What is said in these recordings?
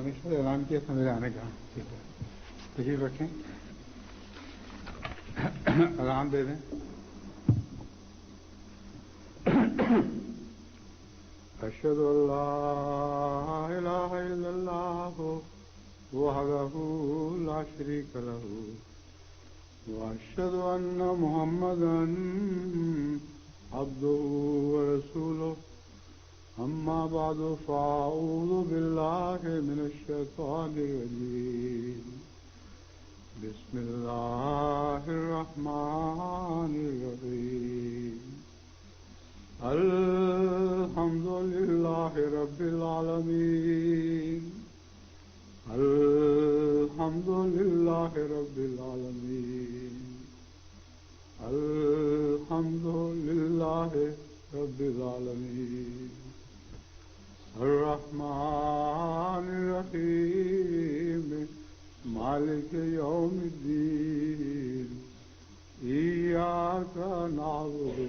ہمیشہ اعلان کیا تھا میرے آنے کا. ٹھیک ہے, تشریف رکھیں, اعلان دے دیں. اشهد ان لا اله الا الله وحده لا شريك له واشهد ان محمدا عبده ورسوله. اما بعد فاعوذ بالله من الشيطان الرجيم. بسم الله الرحمن الرحيم. الحمد لله رب العالمين. الحمد لله رب العالمين. الحمد لله رب العالمين. الرحمن الرحيم مالك يوم الدين. إياك نعبد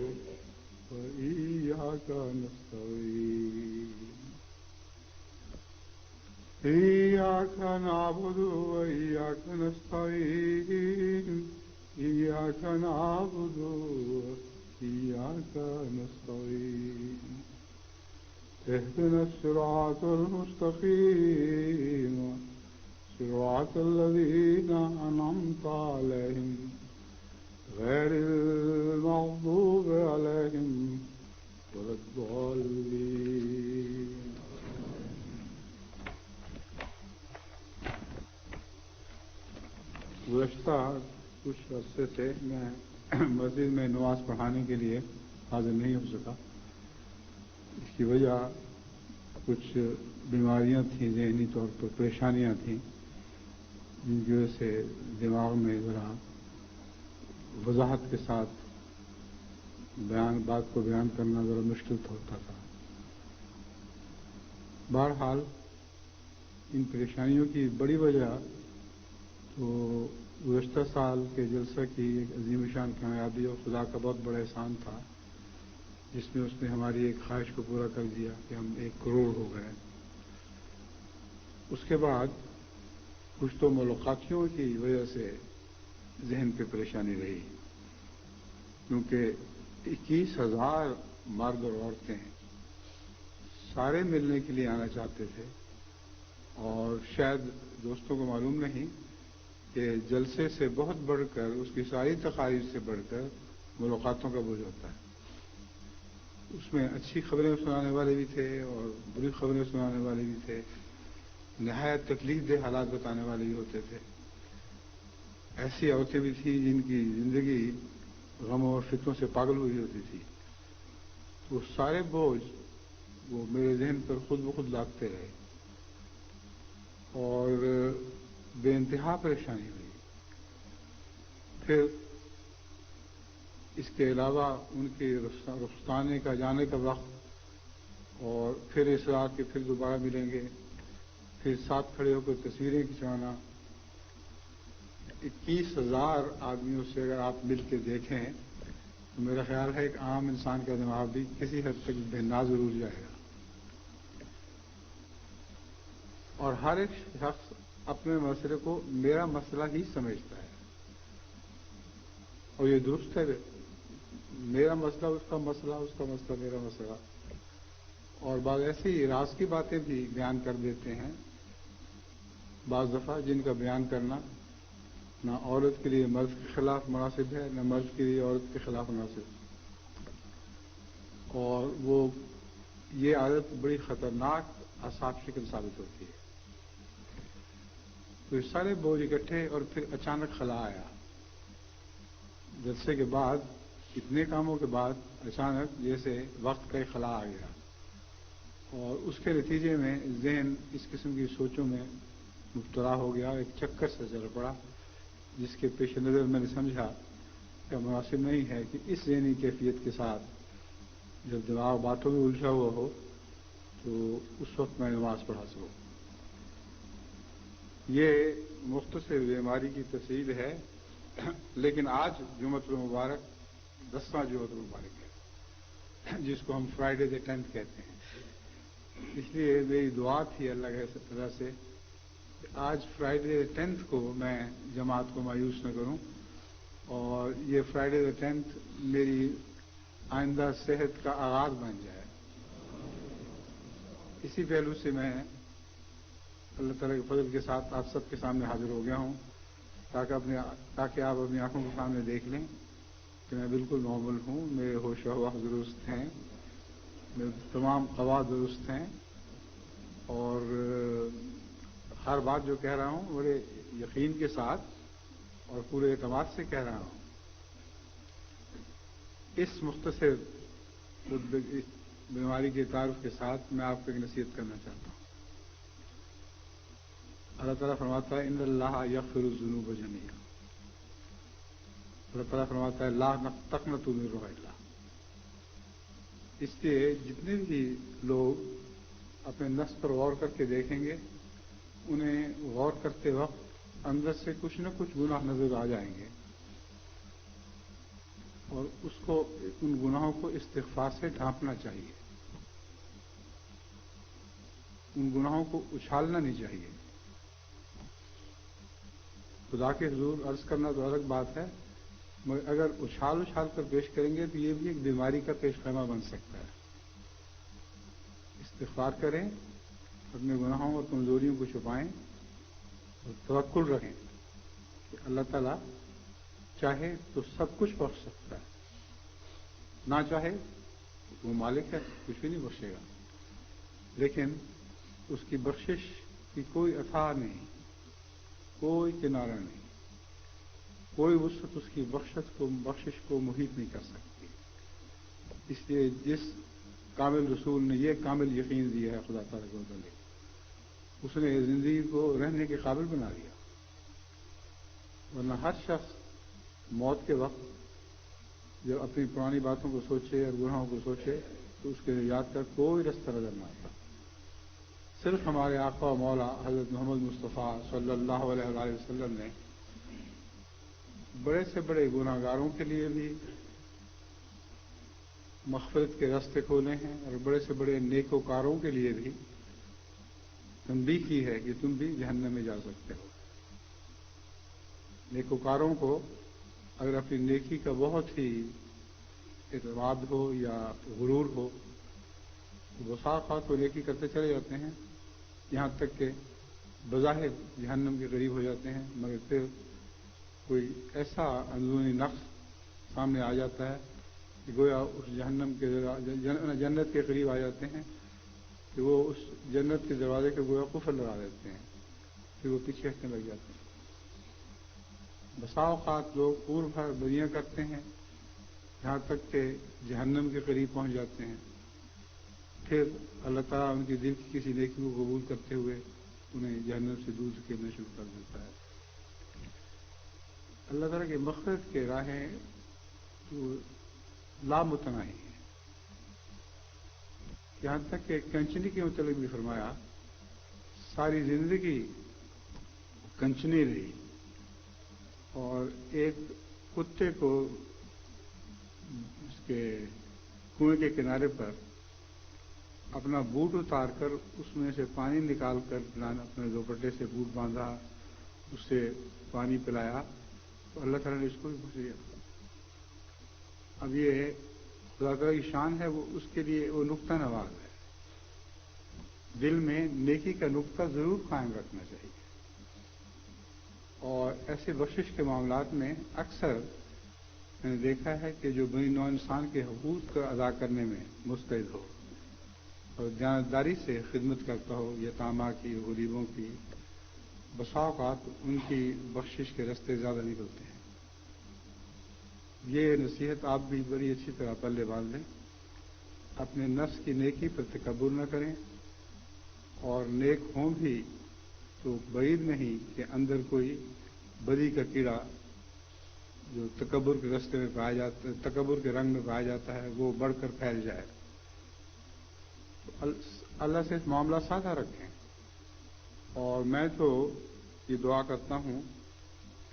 وإياك نستعين. إياك نعبد وإياك نستعين. إياك نعبد وإياك نستعين. اهدنا الصراط المستقيم صراط الذين أنعمت عليهم غير المغضوب عليهم ولا الضالين. گزشتہ کچھ عرصے سے میں مسجد میں نماز پڑھانے کے لیے حاضر نہیں ہو سکا. اس کی وجہ کچھ بیماریاں تھیں, ذہنی طور پر پریشانیاں تھیں, جن کی وجہ سے دماغ میں ذرا وضاحت کے ساتھ بات کو بیان کرنا ذرا مشکل ہوتا تھا. بہرحال ان پریشانیوں کی بڑی وجہ تو گزشتہ سال کے جلسہ کی ایک عظیم شان کامیابی اور خدا کا بہت بڑا احسان تھا, جس میں اس نے ہماری ایک خواہش کو پورا کر دیا کہ ہم 1 کروڑ ہو گئے. اس کے بعد کچھ تو ملاقاتیوں کی وجہ سے ذہن پہ پریشانی رہی, کیونکہ 21,000 مرد اور عورتیں سارے ملنے کے لیے آنا چاہتے تھے, اور شاید دوستوں کو معلوم نہیں کہ جلسے سے بہت بڑھ کر, اس کی ساری تقاریب سے بڑھ کر ملاقاتوں کا بوجھ ہوتا ہے. اس میں اچھی خبریں سنانے والے بھی تھے اور بری خبریں سنانے والے بھی تھے, نہایت تکلیف دہ حالات بتانے والے بھی ہوتے تھے. ایسی عورتیں بھی تھیں جن کی زندگی غموں اور فکروں سے پاگل ہوئی ہوتی تھی. وہ سارے بوجھ وہ میرے ذہن پر خود بخود لاگتے رہے اور بے انتہا پریشانی ہوئی. پھر اس کے علاوہ ان کے رخصتانے کا, جانے کا وقت, اور پھر اصرار کہ پھر دوبارہ ملیں گے, پھر ساتھ کھڑے ہو کر تصویریں کھنچوانا. 21,000 آدمیوں سے اگر آپ مل کے دیکھیں تو میرا خیال ہے ایک عام انسان کا دماغ بھی کسی حد تک بہنا ضرور جائے گا. اور ہر ایک شخص اپنے مسئلے کو میرا مسئلہ ہی سمجھتا ہے, اور یہ درست ہے. میرا مسئلہ اس کا مسئلہ, اس کا مسئلہ میرا مسئلہ. اور بعض ایسی راز کی باتیں بھی بیان کر دیتے ہیں بعض دفعہ, جن کا بیان کرنا نہ عورت کے لیے مرد کے خلاف مناسب ہے, نہ مرد کے لیے عورت کے خلاف مناسب. اور وہ یہ عادت بڑی خطرناک اعصاب شکن ثابت ہوتی ہے. تو یہ سارے بوجھ اکٹھے, اور پھر اچانک خلا آیا. جلسے کے بعد, اتنے کاموں کے بعد اچانک جیسے وقت کا ایک خلا آ گیا, اور اس کے نتیجے میں ذہن اس قسم کی سوچوں میں مبتلا ہو گیا. ایک چکر سے چل پڑا, جس کے پیش نظر میں نے سمجھا کہ مناسب نہیں ہے کہ اس ذہنی کیفیت کے ساتھ جب دماغ باتوں میں الجھا ہوا ہو تو اس وقت میں نماز پڑھا سکوں. یہ مختصر بیماری کی تفصیل ہے, لیکن آج جمعۃ المبارک 10واں جمعۃ المبارک ہے, جس کو ہم فرائیڈے دی 10th کہتے ہیں. اس لیے میری دعا تھی اللہ سے آج فرائیڈے 10 کو میں جماعت کو مایوس نہ کروں اور یہ فرائیڈے 10 میری آئندہ صحت کا آغاز بن جائے. اسی پہلو سے میں اللہ تعالیٰ کے فضل کے ساتھ آپ سب کے سامنے حاضر ہو گیا ہوں تاکہ آپ اپنی آنکھوں کے سامنے دیکھ لیں کہ میں بالکل نارمل ہوں. میرے ہوش و حواس درست ہیں, میرے تمام قواعد درست ہیں اور ہر بات جو کہہ رہا ہوں بڑے یقین کے ساتھ اور پورے اعتماد سے کہہ رہا ہوں. اس مختصر بیماری کے تعارف کے ساتھ میں آپ کو ایک نصیحت کرنا چاہتا ہوں. اللہ تعالیٰ فرماتا ہے ان اللہ یغفر الذنوب جميعا. اللہ تعالیٰ فرماتا ہے لا تقنطوا من رحمۃ اللہ. اس لیے جتنے بھی لوگ اپنے نفس پر غور کر کے دیکھیں گے انہیں غور کرتے وقت اندر سے کچھ نہ کچھ گناہ نظر آ جائیں گے اور اس کو ان گناہوں کو استغفار سے ڈھانپنا چاہیے. ان گناہوں کو اچھالنا نہیں چاہیے. خدا کے حضور عرض کرنا تو الگ بات ہے مگر اگر اچھال کر پیش کریں گے تو یہ بھی ایک بیماری کا پیش خیمہ بن سکتا ہے. استغفار کریں, اپنے گناہوں اور کمزوریوں کو چھپائیں اور توکل رکھیں کہ اللہ تعالیٰ چاہے تو سب کچھ بخش سکتا ہے, نہ چاہے وہ مالک ہے کچھ بھی نہیں بخشے گا, لیکن اس کی بخشش کی کوئی اتھا نہیں, کوئی کنارہ نہیں, کوئی وسعت اس کی بخشش کو محیط نہیں کر سکتی. اس لیے جس کامل رسول نے یہ کامل یقین دیا ہے خدا تعالیٰ کو بندے, اس نے زندگی کو رہنے کے قابل بنا دیا. ورنہ ہر شخص موت کے وقت جب اپنی پرانی باتوں کو سوچے اور گناہوں کو سوچے تو اس کے نجات کا کوئی رستہ نظر نہ آتا. صرف ہمارے آقا و مولا حضرت محمد مصطفیٰ صلی اللہ علیہ وآلہ وسلم نے بڑے سے بڑے گناہ گاروں کے لیے بھی مغفرت کے راستے کھولے ہیں اور بڑے سے بڑے نیکوکاروں کے لیے بھی تنبیہ کی ہے کہ تم بھی جہنم میں جا سکتے ہو. نیکوکاروں کو اگر اپنی نیکی کا بہت ہی اعتماد ہو یا غرور ہو تو بسا اوقات وہ نیکی کرتے چلے جاتے ہیں یہاں تک کہ بظاہر جہنم کے قریب ہو جاتے ہیں, مگر پھر کوئی ایسا اندرونی نقص سامنے آ جاتا ہے کہ گویا اس جہنم کے جنت کے قریب آ جاتے ہیں کہ وہ اس جنت کے دروازے کے گویا قفل لگا دیتے ہیں, پھر وہ پیچھے ہٹنے لگ جاتے ہیں. بسا اوقات لوگ پور بھر بدیاں کرتے ہیں یہاں تک کہ جہنم کے قریب پہنچ جاتے ہیں, پھر اللہ تعالیٰ ان کی دل کی کسی نیکی کو قبول کرتے ہوئے انہیں جہنم سے دور کھیلنا شروع کر دیتا ہے. اللہ تعالیٰ کی مغفرت کے راہیں تو لامتناہی ہیں. یہاں تک کہ کنچنی کے متعلق بھی فرمایا ساری زندگی کنچنی رہی اور ایک کتے کو اس کے کنویں کے کنارے پر اپنا بوٹ اتار کر اس میں سے پانی نکال کر اپنے دوپٹے سے بوٹ باندھا, اس سے پانی پلایا تو اللہ تعالیٰ نے اس کو بھی بخش دیا. اب یہ خدا تعالیٰ کی شان ہے, وہ اس کے لیے وہ نقطہ نواز ہے. دل میں نیکی کا نقطہ ضرور قائم رکھنا چاہیے اور ایسے بخشش کے معاملات میں اکثر میں نے دیکھا ہے کہ جو بنی نوع انسان کے حقوق کا ادا کرنے میں مستعد ہو اور دیانتداری سے خدمت کرتا ہو یتامہ کی, غریبوں کی, بسا اوقات ان کی بخشش کے راستے زیادہ نکلتے ہیں. یہ نصیحت آپ بھی بڑی اچھی طرح پلے باندھ لیں. اپنے نفس کی نیکی پر تکبر نہ کریں اور نیک ہوں بھی تو بعید نہیں کہ اندر کوئی بدی کا کیڑا جو تکبر کے راستے میں پایا جاتا ہے, تکبر کے رنگ میں پایا جاتا ہے, وہ بڑھ کر پھیل جائے. تو اللہ سے معاملہ سادہ رکھیں اور میں تو یہ دعا کرتا ہوں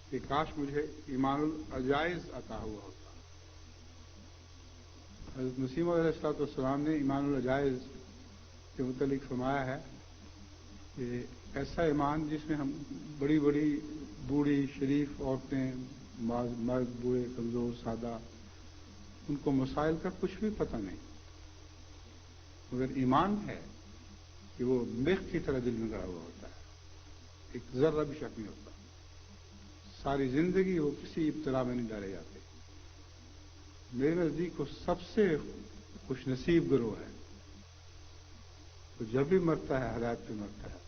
کہ کاش مجھے ایمان العجائز عطا ہوا ہوتا. حضرت مسیح علیہ الصلوۃ والسلام نے ایمان العجائز کے متعلق فرمایا ہے کہ ایسا ایمان جس میں ہم بڑی بڑی بوڑھی شریف عورتیں، مرد بوڑھے کمزور سادہ، ان کو مسائل کا کچھ بھی پتہ نہیں، مگر ایمان ہے کہ وہ میخ کی طرح دل میں گڑا ہوا ہوتا ہے، ایک ذرہ بھی شک نہیں ہوتا، ساری زندگی وہ کسی ابتلا میں نہیں ڈالے جاتے۔ میرے نزدیک وہ سب سے خوش نصیب گروہ ہے، تو جب بھی مرتا ہے ہدایت پہ مرتا ہے۔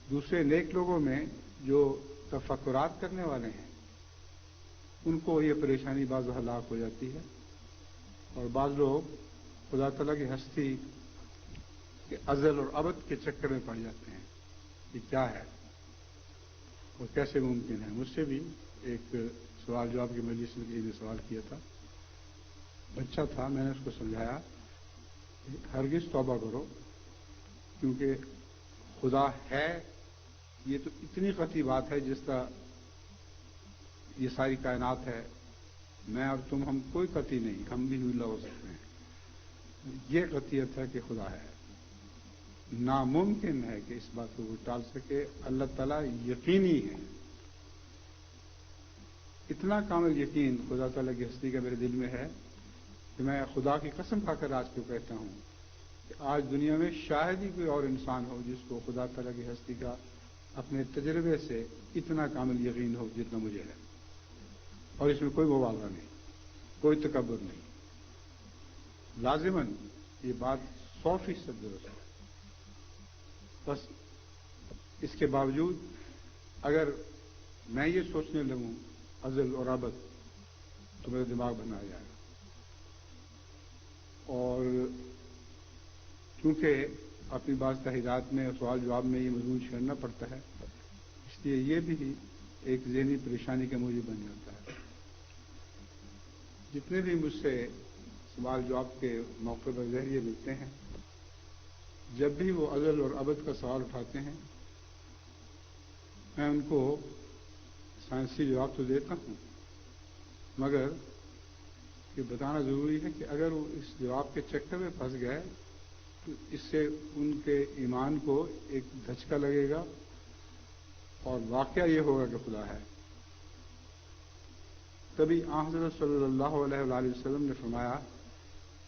دوسرے نیک لوگوں میں جو تفکرات کرنے والے ہیں ان کو یہ پریشانی بعض ہلاک ہو جاتی ہے، اور بعض لوگ خدا تعالیٰ کی ہستی کے ازل اور ابد کے چکر میں پڑ جاتے ہیں کہ کیا ہے اور کیسے ممکن ہے۔ مجھ سے بھی ایک سوال جواب کی مجلس میں کسی نے سوال کیا تھا، بچہ تھا، میں نے اس کو سمجھایا کہ ہرگز توبہ کرو، کیونکہ خدا ہے یہ تو اتنی قطعی بات ہے، جس طرح یہ ساری کائنات ہے، میں اور تم ہم کوئی قطعی نہیں، ہم بھی اللہ ہو سکتے ہیں، یہ قطعیت ہے کہ خدا ہے۔ ناممکن ہے کہ اس بات کو وہ ٹال سکے، اللہ تعالیٰ یقینی ہے۔ اتنا کامل یقین خدا تعالیٰ کی ہستی کا میرے دل میں ہے کہ میں خدا کی قسم کھا کر آج کو کہتا ہوں کہ آج دنیا میں شاید ہی کوئی اور انسان ہو جس کو خدا تعالیٰ کی ہستی کا اپنے تجربے سے اتنا کامل یقین ہو جتنا مجھے ہے، اور اس میں کوئی مبالغہ نہیں، کوئی تکبر نہیں، لازماً یہ بات 100% درست ہے۔ بس اس کے باوجود اگر میں یہ سوچنے لگوں ازل اور ابد تو میرا دماغ بنا جائے گا، اور چونکہ اپنی بعض تحریرات میں سوال جواب میں یہ مضمون چھیڑنا پڑتا ہے، اس لیے یہ بھی ایک ذہنی پریشانی کا موجب بن جاتا ہے۔ جتنے بھی مجھ سے سوال جواب کے موقع پر ذہنی ملتے ہیں، جب بھی وہ ازل اور ابد کا سوال اٹھاتے ہیں، میں ان کو سائنسی جواب تو دیتا ہوں، مگر یہ بتانا ضروری ہے کہ اگر وہ اس جواب کے چکر میں پھنس گئے تو اس سے ان کے ایمان کو ایک دھچکا لگے گا، اور واقعہ یہ ہوگا کہ خدا ہے۔ تبھی حضرت صلی اللہ علیہ وآلہ وسلم نے فرمایا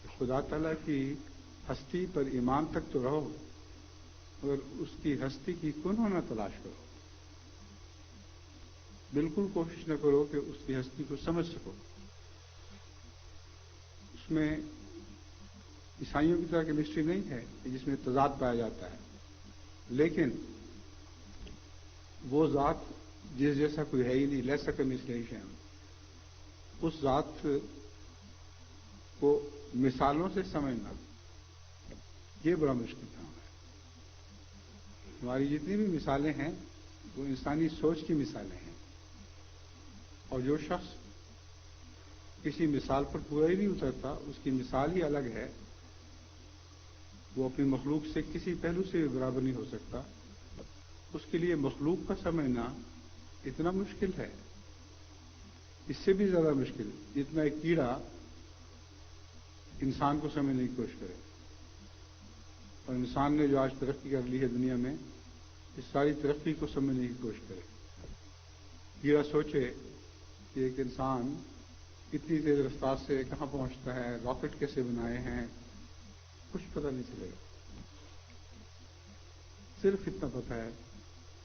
کہ خدا تعالیٰ کی ہستی پر ایمان تک تو رہو، مگر اس کی ہستی کی کنہ نہ تلاش کرو، بالکل کوشش نہ کرو کہ اس کی ہستی کو سمجھ سکو۔ اس میں عیسائیوں کی طرح کیمسٹری نہیں ہے جس میں تضاد پایا جاتا ہے، لیکن وہ ذات جس جیسا کوئی ہے ہی نہیں، لیسا کا مثلیش ہے، اس ذات کو مثالوں سے سمجھنا یہ بڑا مشکل کام ہے۔ ہماری جتنی بھی مثالیں ہیں وہ انسانی سوچ کی مثالیں ہیں، اور جو شخص کسی مثال پر پورا ہی نہیں اترتا، اس کی مثال ہی الگ ہے، وہ اپنی مخلوق سے کسی پہلو سے بھی برابر نہیں ہو سکتا۔ اس کے لیے مخلوق کا سمجھنا اتنا مشکل ہے، اس سے بھی زیادہ مشکل جتنا ایک کیڑا انسان کو سمجھنے کی کوشش کرے، اور انسان نے جو آج ترقی کر لی ہے دنیا میں، اس ساری ترقی کو سمجھنے کی کوشش کرے۔ کیڑا سوچے کہ ایک انسان اتنی تیز رفتار سے کہاں پہنچتا ہے، راکٹ کیسے بنائے ہیں، کچھ پتہ نہیں چلے گا، صرف اتنا پتہ ہے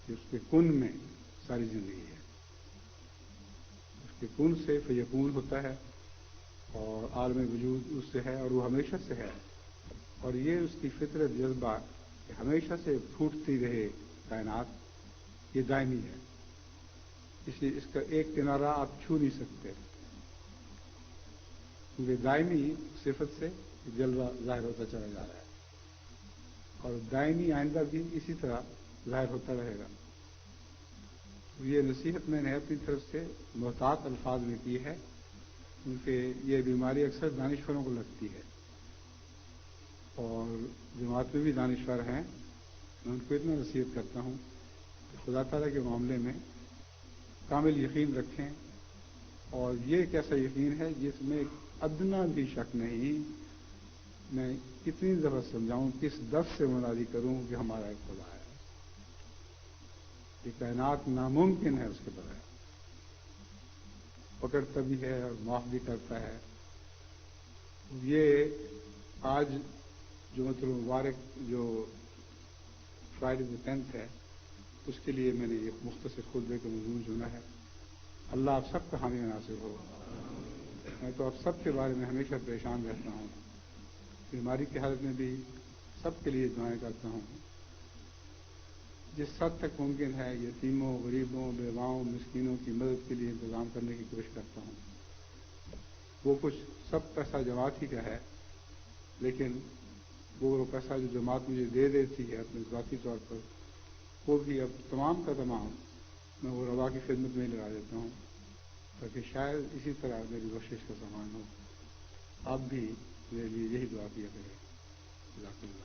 کہ اس کے کن میں ساری زندگی ہے، اس کے کن سے فیکون ہوتا ہے، اور عالم وجود اس سے ہے، اور وہ ہمیشہ سے ہے، اور یہ اس کی فطرت جذبہ کہ ہمیشہ سے پھوٹتی رہے کائنات، یہ دائمی ہے، اس لیے اس کا ایک کنارہ آپ چھو نہیں سکتے، کیونکہ دائمی صفت سے جلوہ ظاہر ہوتا چلا جا رہا ہے، اور دائمی آئندہ بھی اسی طرح ظاہر ہوتا رہے گا۔ یہ نصیحت میں نے اپنی طرف سے محتاط الفاظ میں کی ہے، کیونکہ یہ بیماری اکثر دانشوروں کو لگتی ہے، اور جماعت میں بھی دانشور ہیں، میں ان کو اتنا نصیحت کرتا ہوں کہ خدا تعالیٰ کے معاملے میں کامل یقین رکھیں، اور یہ ایک ایسا یقین ہے جس میں ادنا بھی شک نہیں۔ میں کتنی دفعہ سمجھاؤں، کس دف سے منادی کروں کہ ہمارا ایک خدا ہے، یہ کائنات ناممکن ہے اس کے بغیر، پکڑتا بھی ہے اور معاف بھی کرتا ہے۔ یہ آج جو مطلب مبارک جو فرائیڈے دی 10th ہے، اس کے لیے میں نے یہ مختصر خطبے کا موضوع چنا ہے۔ اللہ آپ سب کا حامی ناصر ہو۔ میں تو آپ سب کے بارے میں ہمیشہ پریشان رہتا ہوں، بیماری کی حالت میں بھی سب کے لیے دعائیں کرتا ہوں۔ جس حد تک ممکن ہے یتیموں، غریبوں، بیواؤں، مسکینوں کی مدد کے لیے انتظام کرنے کی کوشش کرتا ہوں۔ وہ کچھ سب پیسہ جماعت ہی کا ہے، لیکن وہ پیسہ جو جماعت مجھے دے دیتی ہے اپنے ذاتی طور پر، وہ بھی اب تمام کا تمام میں وہ روا کی خدمت میں لگا دیتا ہوں، تاکہ شاید اسی طرح میری بخشش کا سامان ہو۔ آپ بھی میرے لیے یہی دعا کیا کریں۔ جزاک اللہ۔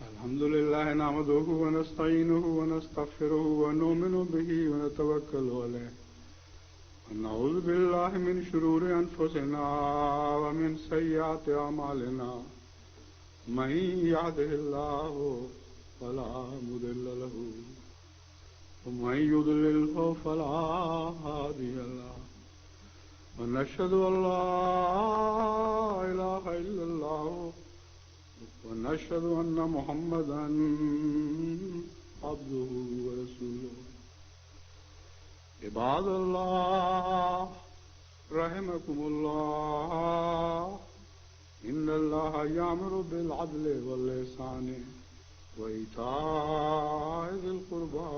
الحمد لله نحمده ونستعينه ونستغفره ونؤمن به ونتوكل عليه ونعوذ بالله من شرور أنفسنا ومن سيئات أعمالنا من يهده الله فلا مضل له ومن يضلل فلا هادي له ونشهد أن لا إله إلا الله ونشهد أن محمدا عبده ورسوله عباد الله رحمكم الله إن الله يأمر بالعدل والإحسان وإيتاء ذي القربى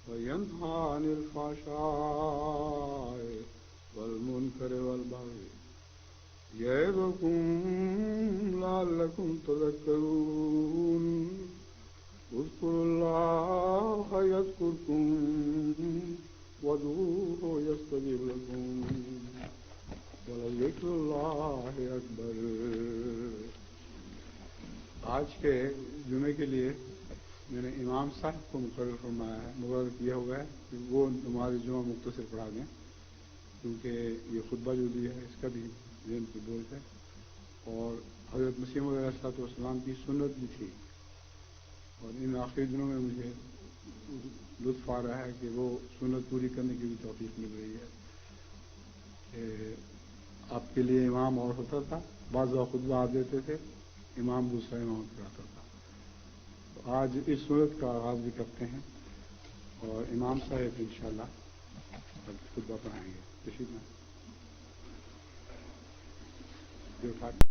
وينهى عن الفحشاء والمنكر والبغي يعظكم لعلكم تذكرون اذكروا الله يذكركم وادعوه يستجب لكم ولذكر الله أكبر۔ آج کے جمعے کے لیے میں نے امام صاحب کو مقرر کیا ہوا ہے کہ وہ ہمارے جمعہ مختصر پڑھا دیں، کیونکہ یہ خطبہ جو دیا ہے اس کا بھی ذہن پہ بوجھ ہے، اور حضرت مسیح موعود علیہ الصلوۃ والسلام کی سنت بھی تھی، اور ان آخری دنوں میں مجھے لطف آ رہا ہے کہ وہ سنت پوری کرنے کی بھی توفیق مل رہی ہے کہ آپ کے لیے امام اور ہوتا تھا، بعض وقت خطبہ آپ دیتے تھے، امام دوسرا امام پڑھاتا تھا۔ تو آج اس سنت کا آغاز بھی کرتے ہیں، اور امام صاحب انشاءاللہ خطبہ پڑھائیں گے۔ تشریف لائیں۔